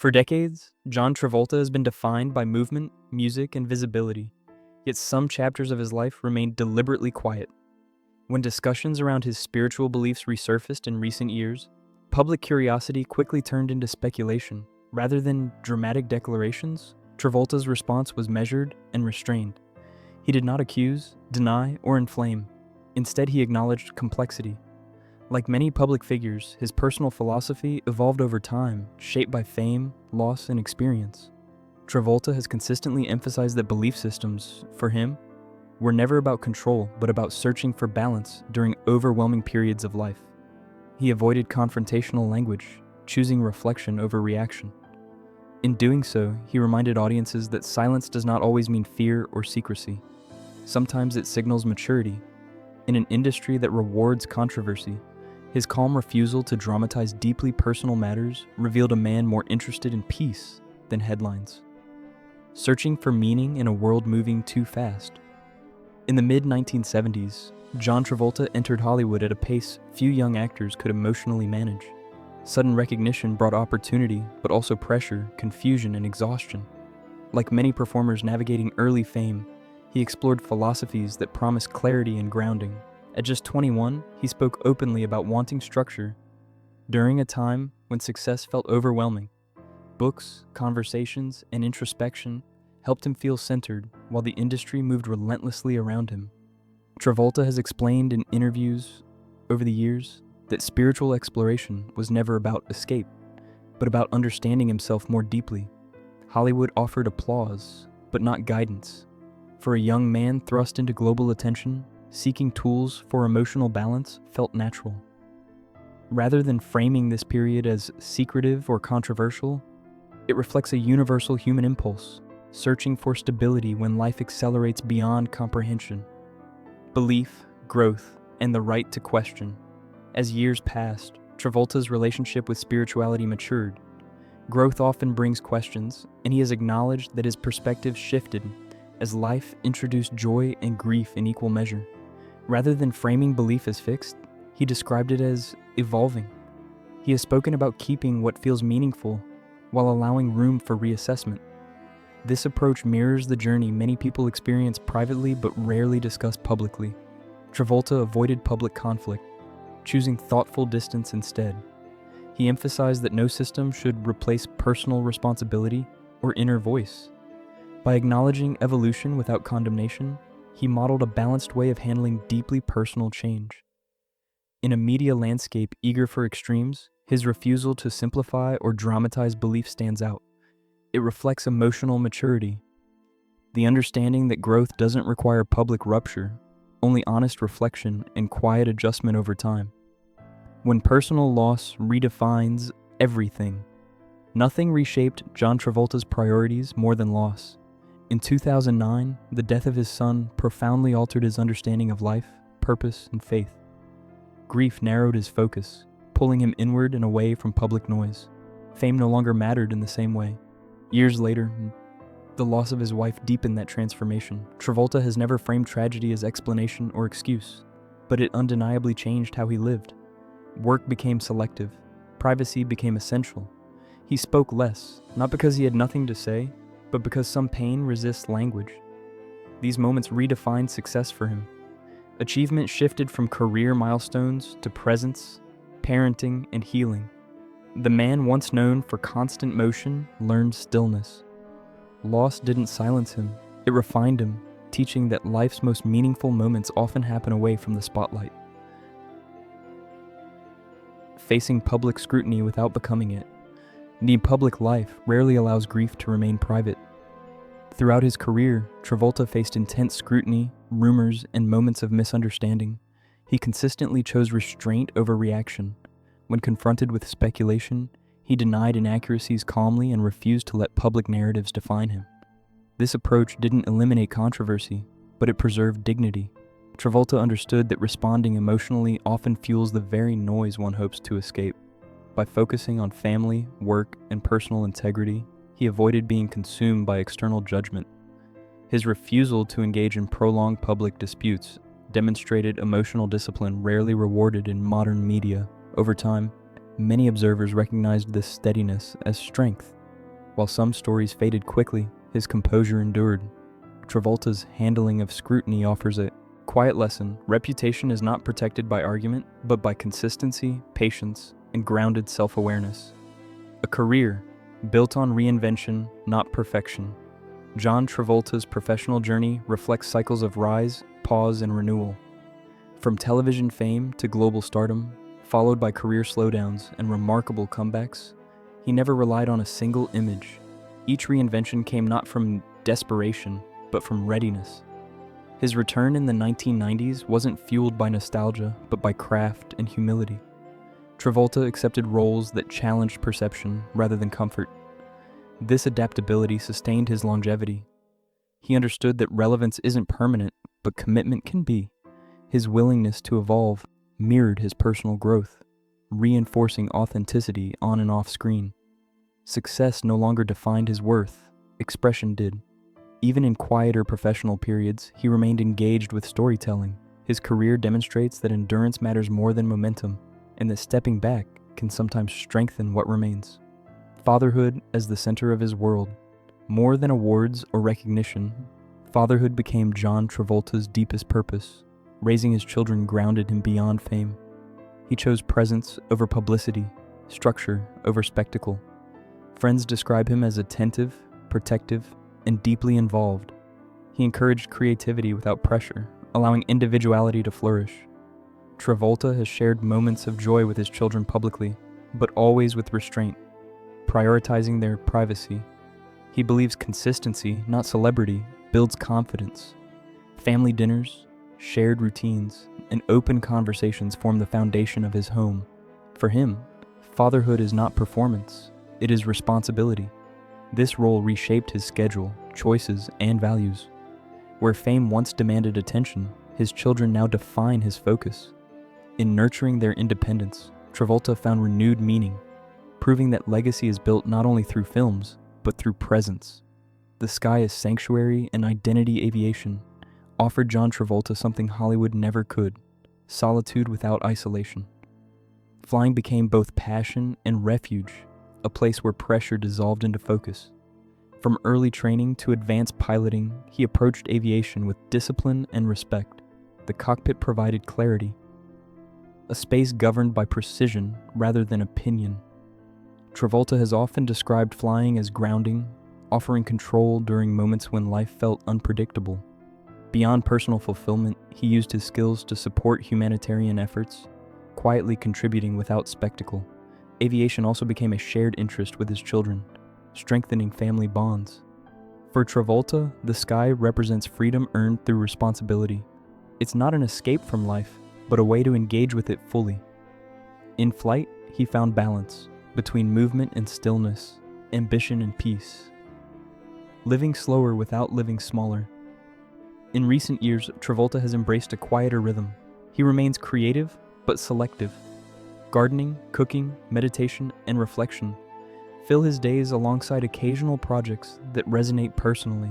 For decades, John Travolta has been defined by movement, music, and visibility, yet some chapters of his life remained deliberately quiet. When discussions around his spiritual beliefs resurfaced in recent years, public curiosity quickly turned into speculation. Rather than dramatic declarations, Travolta's response was measured and restrained. He did not accuse, deny, or inflame. Instead, he acknowledged complexity. Like many public figures, his personal philosophy evolved over time, shaped by fame, loss, and experience. Travolta has consistently emphasized that belief systems, for him, were never about control, but about searching for balance during overwhelming periods of life. He avoided confrontational language, choosing reflection over reaction. In doing so, he reminded audiences that silence does not always mean fear or secrecy. Sometimes it signals maturity. In an industry that rewards controversy, his calm refusal to dramatize deeply personal matters revealed a man more interested in peace than headlines, searching for meaning in a world moving too fast. In the mid-1970s, John Travolta entered Hollywood at a pace few young actors could emotionally manage. Sudden recognition brought opportunity, but also pressure, confusion, and exhaustion. Like many performers navigating early fame, he explored philosophies that promised clarity and grounding. At just 21, he spoke openly about wanting structure during a time when success felt overwhelming. Books, conversations, and introspection helped him feel centered while the industry moved relentlessly around him. Travolta has explained in interviews over the years that spiritual exploration was never about escape, but about understanding himself more deeply. Hollywood offered applause, but not guidance. For a young man thrust into global attention, seeking tools for emotional balance felt natural. Rather than framing this period as secretive or controversial, it reflects a universal human impulse, searching for stability when life accelerates beyond comprehension. Belief, growth, and the right to question. As years passed, Travolta's relationship with spirituality matured. Growth often brings questions, and he has acknowledged that his perspective shifted as life introduced joy and grief in equal measure. Rather than framing belief as fixed, he described it as evolving. He has spoken about keeping what feels meaningful while allowing room for reassessment. This approach mirrors the journey many people experience privately but rarely discuss publicly. Travolta avoided public conflict, choosing thoughtful distance instead. He emphasized that no system should replace personal responsibility or inner voice. By acknowledging evolution without condemnation, he modeled a balanced way of handling deeply personal change. In a media landscape eager for extremes, his refusal to simplify or dramatize belief stands out. It reflects emotional maturity, the understanding that growth doesn't require public rupture, only honest reflection and quiet adjustment over time. When personal loss redefines everything, nothing reshaped John Travolta's priorities more than loss. In 2009, the death of his son profoundly altered his understanding of life, purpose, and faith. Grief narrowed his focus, pulling him inward and away from public noise. Fame no longer mattered in the same way. Years later, the loss of his wife deepened that transformation. Travolta has never framed tragedy as explanation or excuse, but it undeniably changed how he lived. Work became selective. Privacy became essential. He spoke less, not because he had nothing to say, but because some pain resists language. These moments redefined success for him. Achievement shifted from career milestones to presence, parenting, and healing. The man once known for constant motion learned stillness. Loss didn't silence him, it refined him, teaching that life's most meaningful moments often happen away from the spotlight. Facing public scrutiny without becoming it. The public life rarely allows grief to remain private. Throughout his career, Travolta faced intense scrutiny, rumors, and moments of misunderstanding. He consistently chose restraint over reaction. When confronted with speculation, he denied inaccuracies calmly and refused to let public narratives define him. This approach didn't eliminate controversy, but it preserved dignity. Travolta understood that responding emotionally often fuels the very noise one hopes to escape. By focusing on family, work, and personal integrity, he avoided being consumed by external judgment. His refusal to engage in prolonged public disputes demonstrated emotional discipline rarely rewarded in modern media. Over time, many observers recognized this steadiness as strength While some stories faded quickly, his composure endured. Travolta's handling of scrutiny offers a quiet lesson. Reputation is not protected by argument, but by consistency, patience, and grounded self-awareness. A career built on reinvention, not perfection. John Travolta's professional journey reflects cycles of rise, pause, and renewal. From television fame to global stardom, followed by career slowdowns and remarkable comebacks, he never relied on a single image. Each reinvention came not from desperation, but from readiness. His return in the 1990s wasn't fueled by nostalgia, but by craft and humility. Travolta accepted roles that challenged perception rather than comfort. This adaptability sustained his longevity. He understood that relevance isn't permanent, but commitment can be. His willingness to evolve mirrored his personal growth, reinforcing authenticity on and off screen. Success no longer defined his worth, expression did. Even in quieter professional periods, he remained engaged with storytelling. His career demonstrates that endurance matters more than momentum, and that stepping back can sometimes strengthen what remains. Fatherhood as the center of his world. More than awards or recognition, fatherhood became John Travolta's deepest purpose. Raising his children grounded him beyond fame. He chose presence over publicity, structure over spectacle. Friends describe him as attentive, protective, and deeply involved. He encouraged creativity without pressure, allowing individuality to flourish. Travolta has shared moments of joy with his children publicly, but always with restraint, prioritizing their privacy. He believes consistency, not celebrity, builds confidence. Family dinners, shared routines, and open conversations form the foundation of his home. For him, fatherhood is not performance, it is responsibility. This role reshaped his schedule, choices, and values. Where fame once demanded attention, his children now define his focus. In nurturing their independence, Travolta found renewed meaning, proving that legacy is built not only through films, but through presence. The Sky is Sanctuary and Identity Aviation offered John Travolta something Hollywood never could: solitude without isolation. Flying became both passion and refuge, a place where pressure dissolved into focus. From early training to advanced piloting, he approached aviation with discipline and respect. The cockpit provided clarity, a space governed by precision rather than opinion. Travolta has often described flying as grounding, offering control during moments when life felt unpredictable. Beyond personal fulfillment, he used his skills to support humanitarian efforts, quietly contributing without spectacle. Aviation also became a shared interest with his children, strengthening family bonds. For Travolta, the sky represents freedom earned through responsibility. It's not an escape from life, but a way to engage with it fully. In flight, he found balance between movement and stillness, ambition and peace. Living slower without living smaller. In recent years, Travolta has embraced a quieter rhythm. He remains creative, but selective. Gardening, cooking, meditation, and reflection fill his days alongside occasional projects that resonate personally.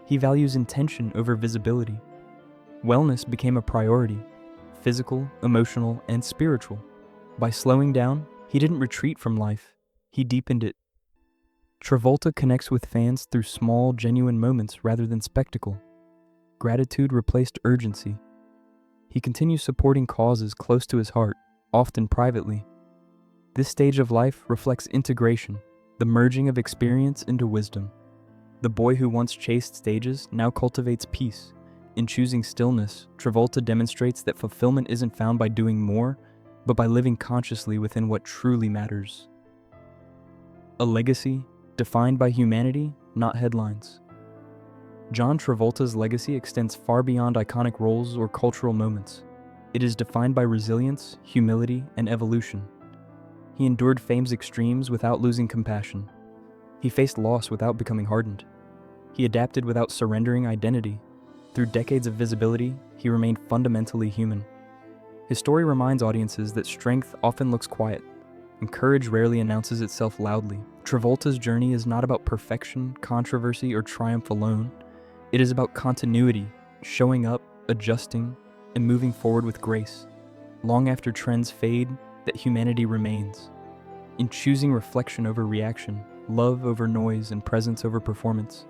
He values intention over visibility. Wellness became a priority, physical, emotional, and spiritual. By slowing down, he didn't retreat from life, he deepened it. Travolta connects with fans through small, genuine moments rather than spectacle. Gratitude replaced urgency. He continues supporting causes close to his heart, often privately. This stage of life reflects integration, the merging of experience into wisdom. The boy who once chased stages now cultivates peace. In choosing stillness, Travolta demonstrates that fulfillment isn't found by doing more, but by living consciously within what truly matters. A legacy defined by humanity, not headlines. John Travolta's legacy extends far beyond iconic roles or cultural moments. It is defined by resilience, humility, and evolution. He endured fame's extremes without losing compassion. He faced loss without becoming hardened. He adapted without surrendering identity. Through decades of visibility, he remained fundamentally human. His story reminds audiences that strength often looks quiet, and courage rarely announces itself loudly. Travolta's journey is not about perfection, controversy, or triumph alone. It is about continuity, showing up, adjusting, and moving forward with grace. Long after trends fade, that humanity remains. In choosing reflection over reaction, love over noise and presence over performance,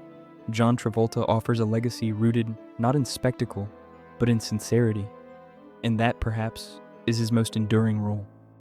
John Travolta offers a legacy rooted not in spectacle, but in sincerity, and that perhaps is his most enduring role.